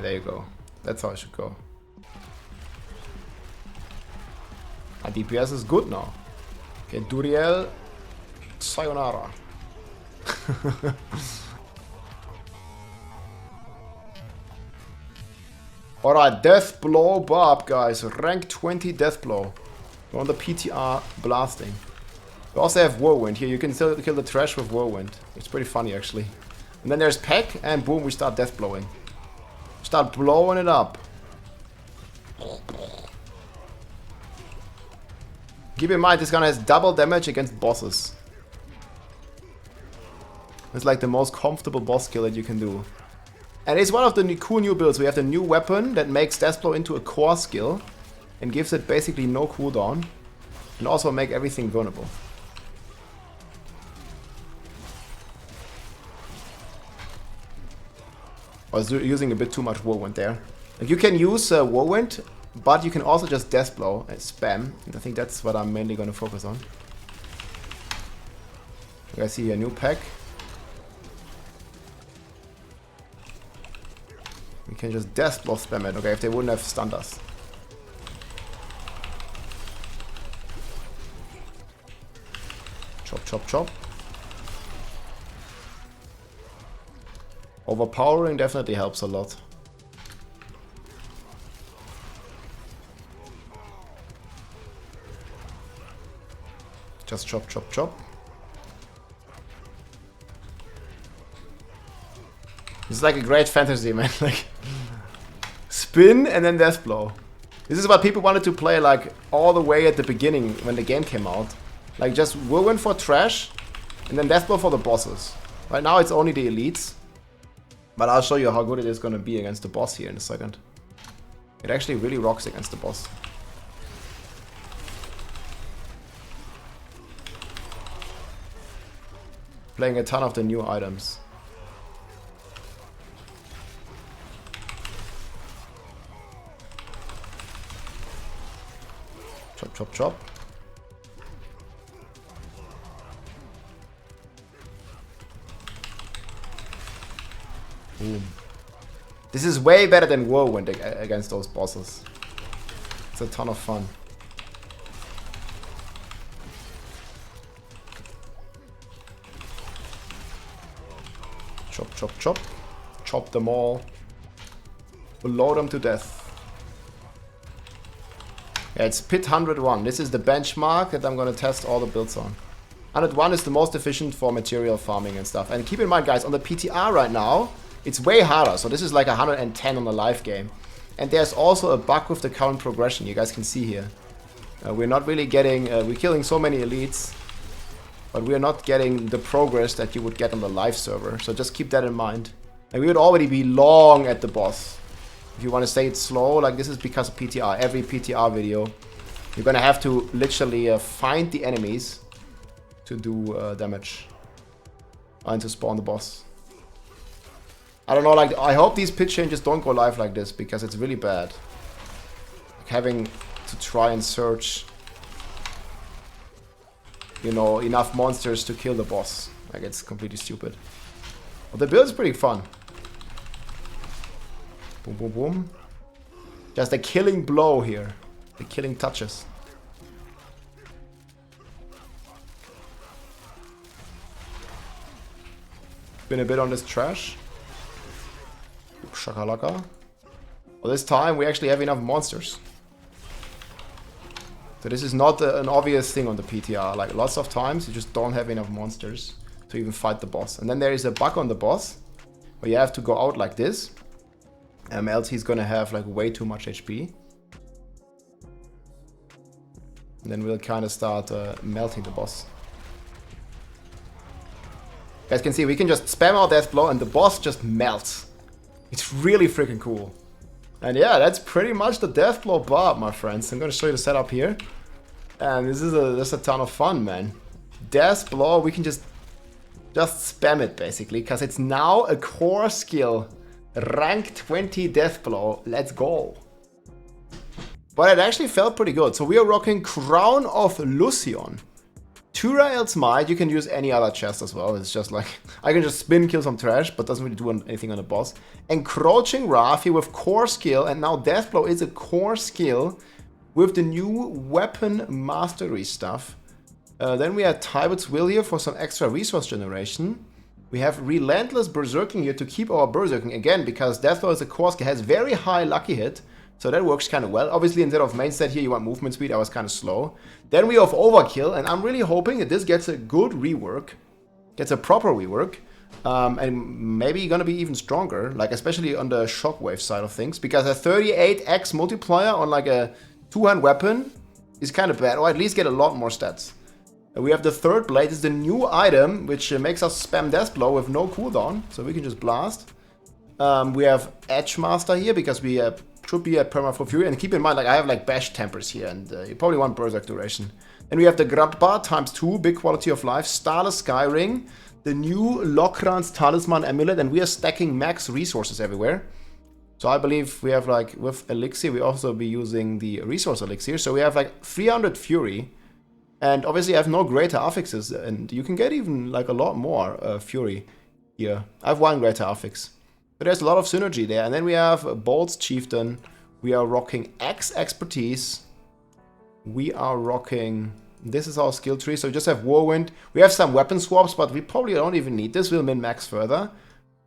Yeah, there you go. That's how it should go. Our DPS is good now. Okay, Duriel, sayonara. Alright, Deathblow Barb, guys. Rank 20 Deathblow. We're on the PTR blasting. We also have Whirlwind here. You can still kill the trash with Whirlwind. It's pretty funny, actually. And then there's Peck, and boom, we start Deathblowing. Start blowing it up. Keep in mind, this gun has double damage against bosses. It's like the most comfortable boss kill that you can do. And it's one of the cool new builds. We have the new weapon that makes Deathblow into a core skill and gives it basically no cooldown. And also make everything vulnerable. I was using a bit too much Whirlwind there. And you can use Whirlwind, but you can also just Deathblow and spam. And I think that's what I'm mainly going to focus on. You guys see a new pack. We can just Deathblow spam it, okay, if they wouldn't have stunned us. Chop, chop, chop. Overpowering definitely helps a lot. Just chop, chop, chop. It's like a great fantasy, man. Like, spin and then Deathblow. This is what people wanted to play like all the way at the beginning when the game came out. Like just Whirlwind for trash and then Deathblow for the bosses. Right now it's only the elites. But I'll show you how good it is going to be against the boss here in a second. It actually really rocks against the boss. Playing a ton of the new items. Chop, chop, chop. Boom. This is way better than Whirlwind against those bosses. It's a ton of fun. Chop, chop, chop. Chop them all. Blow them to death. Yeah, it's Pit 101. This is the benchmark that I'm going to test all the builds on. 101 is the most efficient for material farming and stuff. And keep in mind, guys, on the PTR right now, it's way harder. So this is like 110 on the live game. And there's also a bug with the current progression. You guys can see here. We're not really getting... we're killing so many elites. But we're not getting the progress that you would get on the live server. So just keep that in mind. And we would already be long at the boss. If you want to say it's slow, like this is because of PTR. Every PTR video, you're going to have to literally find the enemies to do damage. And to spawn the boss. I don't know, like, I hope these pit changes don't go live like this, because it's really bad. Like having to try and search, you know, enough monsters to kill the boss. Like, it's completely stupid. But the build is pretty fun. Boom, boom, boom. Just a killing blow here. The killing touches. Spin a bit on this trash. Shakalaka. Well, this time we actually have enough monsters. So this is not an obvious thing on the PTR. Like lots of times you just don't have enough monsters to even fight the boss. And then there is a bug on the boss where you have to go out like this. Else he's gonna have like way too much HP. And then we'll kind of start melting the boss. You guys can see we can just spam our Deathblow and the boss just melts. It's really freaking cool. And yeah, that's pretty much the Deathblow Barb, my friends. I'm gonna show you the setup here. And this is just a ton of fun, man. Deathblow, we can just spam it basically, because it's now a core skill. Rank 20 Deathblow. Let's go. But it actually felt pretty good. So we are rocking Crown of Lucion. Turael's Might, you can use any other chest as well. It's just like, I can just spin, kill some trash, but doesn't really do anything on the boss. Encroaching Wrath here with core skill, and now Deathblow is a core skill with the new weapon mastery stuff. Then we have Tybot's Will here for some extra resource generation. We have Relentless Berserking here to keep our Berserking again, because Deathblow is a core skill, has very high lucky hit. So that works kind of well. Obviously, instead of main stat here, you want movement speed. I was kind of slow. Then we have Overkill, and I'm really hoping that this gets a good rework. Gets a proper rework. And maybe gonna be even stronger, like especially on the Shockwave side of things. Because a 38x multiplier on like a two-hand weapon is kind of bad. Or at least get a lot more stats. We have the Third Blade. This is the new item, which makes us spam Deathblow with no cooldown. So we can just blast. We have Edge Master here, because we should be at perma for fury, and keep in mind, like I have like bash tempers here, and you probably want berserk duration. Then we have the Grabbar ×2, big quality of life, Starless Sky Ring, the new Lokran's Talisman Amulet, and we are stacking max resources everywhere. So I believe we have like with elixir, we also be using the resource elixir. So we have like 300 fury, and obviously I have no greater affixes, and you can get even like a lot more fury here. I have one greater affix. But there's a lot of synergy there. And then we have Bolt's Chieftain. We are rocking X Expertise. We are rocking... This is our skill tree. So we just have Whirlwind. We have some weapon swaps, but we probably don't even need this. We'll min-max further.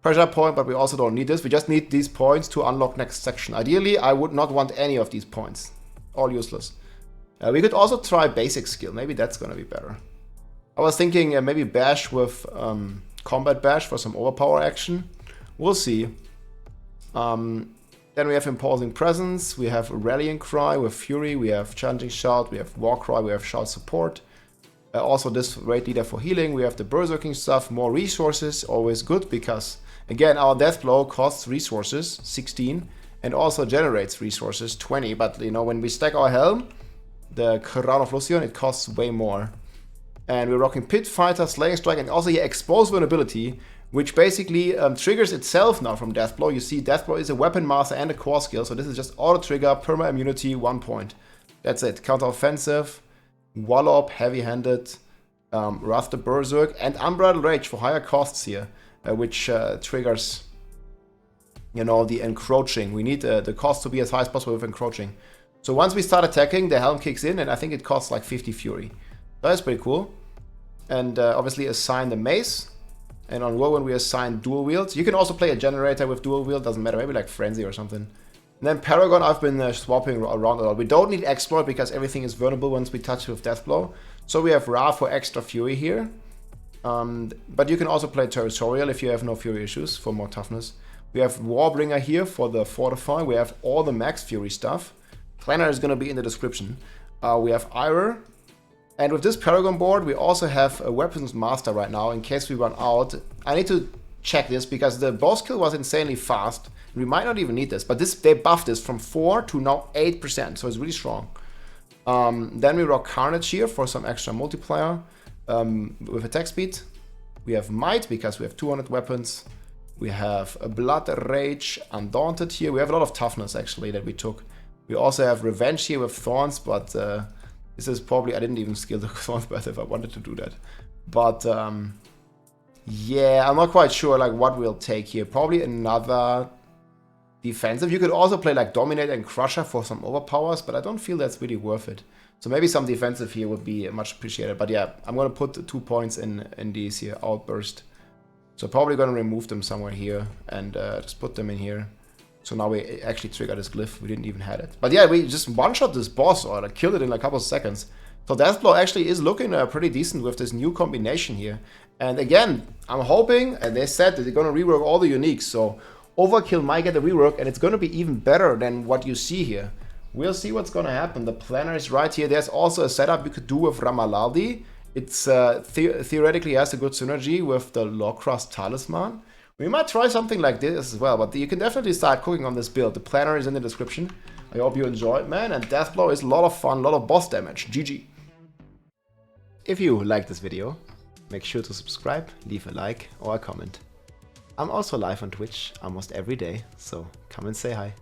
Pressure Point, but we also don't need this. We just need these points to unlock next section. Ideally, I would not want any of these points. All useless. We could also try Basic Skill. Maybe that's going to be better. I was thinking maybe Bash with Combat Bash for some overpower action. We'll see. Then we have Imposing Presence, we have Rallying Cry with Fury, we have Challenging Shout, we have War Cry, we have Shout Support. Also this Raid Leader for healing, we have the Berserking stuff, more resources, always good, because again our Deathblow costs resources, 16, and also generates resources, 20, but you know, when we stack our helm, the Crown of Lucian, it costs way more. And we're rocking Pit Fighter, Slaying Strike, and also here Expose Vulnerability, which basically triggers itself now from Deathblow. You see, Deathblow is a weapon master and a core skill, so this is just auto trigger, perma immunity, 1 point. That's it. Counter offensive, Wallop, heavy-handed, Wrath the Berserk, and Unbridled Rage for higher costs here, which triggers, you know, the encroaching. We need the cost to be as high as possible with encroaching. So once we start attacking, the helm kicks in, and I think it costs like 50 fury. That's pretty cool. And obviously assign the mace. And on Whirlwind we assign dual wields. You can also play a generator with dual wield, doesn't matter, maybe like Frenzy or something. And then Paragon I've been swapping around a lot. We don't need Exploit because everything is vulnerable once we touch it with Deathblow. So we have Ra for extra fury here. But you can also play Territorial if you have no fury issues for more toughness. We have Warbringer here for the Fortify. We have all the max fury stuff. Planner is going to be in the description. We have Ira. And with this Paragon board, we also have a Weapons Master right now, in case we run out. I need to check this, because the boss kill was insanely fast. We might not even need this, but this they buffed this from 4 to now 8%, so it's really strong. Then we rock Carnage here for some extra multiplier with attack speed. We have Might, because we have 200 weapons. We have a Blood Rage, Undaunted here. We have a lot of toughness, actually, that we took. We also have Revenge here with Thorns, but... this is probably, I didn't even skill the Thorns Breath if I wanted to do that. But, yeah, I'm not quite sure like what we'll take here. Probably another defensive. You could also play like Dominate and Crusher for some overpowers, but I don't feel that's really worth it. So maybe some defensive here would be much appreciated. But yeah, I'm going to put 2 points in these here, Outburst. So probably going to remove them somewhere here and just put them in here. So now we actually trigger this glyph. We didn't even have it. But yeah, we just one-shot this boss, or like killed it in like a couple of seconds. So Deathblow actually is looking pretty decent with this new combination here. And again, I'm hoping, and they said that they're going to rework all the uniques. So Overkill might get a rework, and it's going to be even better than what you see here. We'll see what's going to happen. The planner is right here. There's also a setup you could do with Ramalaldi. It's theoretically has a good synergy with the Lokran's Talisman. We might try something like this as well, but you can definitely start cooking on this build. The planner is in the description. I hope you enjoy it, man, and Deathblow is a lot of fun, a lot of boss damage. GG. If you like this video, make sure to subscribe, leave a like or a comment. I'm also live on Twitch almost every day, so come and say hi.